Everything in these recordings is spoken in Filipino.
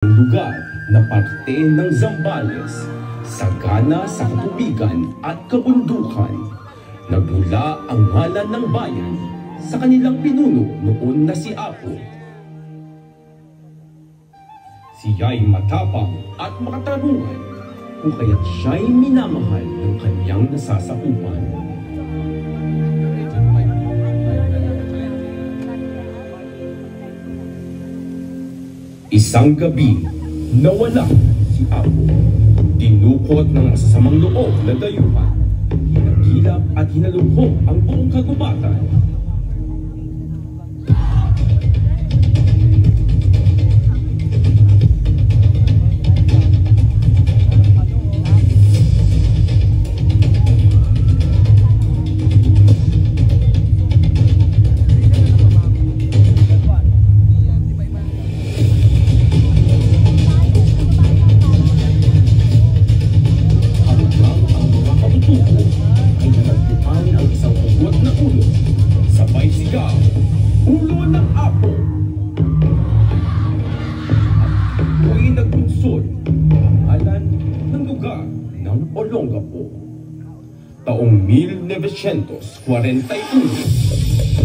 lugar na parte ng Zambales, sagana sa katubigan at kabundukan. Nagmula ang ngalan ng bayan sa kanilang pinuno noon na si Apo. Siya'y matapang at makatarungan, kung kaya't siya'y minamahal ng kanyang nasasakupan. Isang gabi, nawala si Apo. Dinukot ng masasamang loob na dayuhan. Hinagilap at hinalungkot ang buong kagubatan. Ulo ng Apo. At ako'y nagbunsod pangalan ng lugar ng Olongapo. Taong 1941,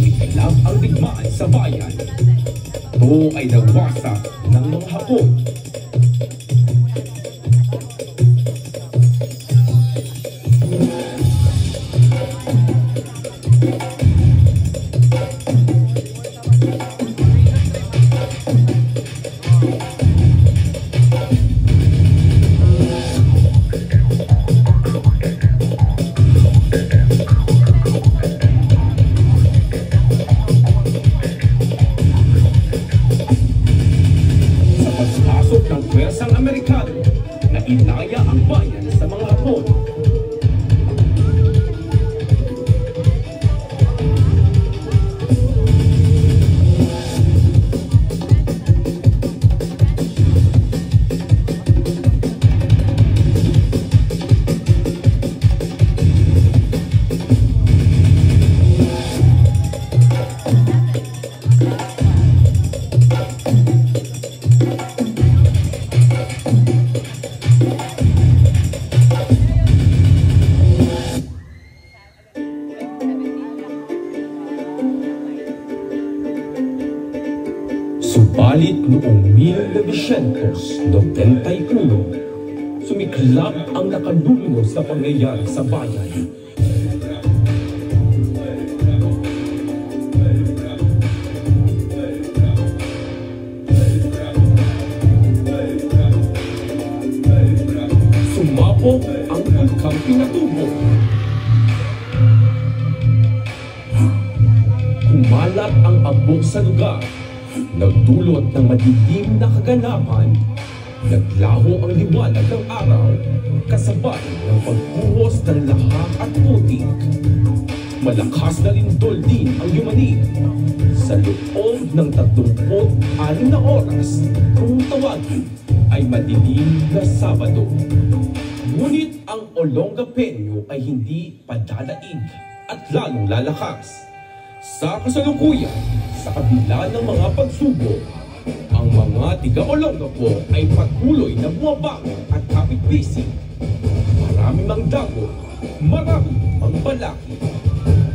ikalap ang digmaan sa bayan. Ito ay nagwasak ng mga Hapon. Ng pwersang Amerikano na inaya ang bayan sa mga Hapon. Subalit noong 1991, sumiklab ang nakalulunod sa pangyayari sa bayan. Sumabog ang Bulkang Pinatubo. Kumalat ang abog sa lugar. Nagdulot ng madilim na kaganapan. Naglaho ang liwanag ng araw, kasabay ng pagbuhos ng lahar at putik. Malakas na lindol din ang yumanig. Sa loob ng 36 na oras, kung tawagin ay madilim na Sabado. Ngunit ang Olongapeño ay hindi padadaig at lalong lalakas. Sa kasalukuyan, sa kabila ng mga pagsubok, ang mga tiga-Olongapo ay patuloy na bumabangon at kapit-bisig. Marami mang dago, marami mang balaki.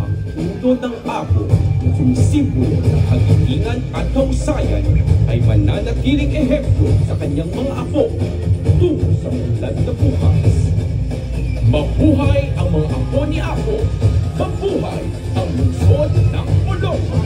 Ang ulo ng Apo na sumisimbolo ng kagitingan at kausayan ay mananatiling ehemplo sa kanyang mga apo tungo sa unlad na bukas. Mabuhay ang mga apo ni Apo! Mabuhay ang lungsod ng Olongapo!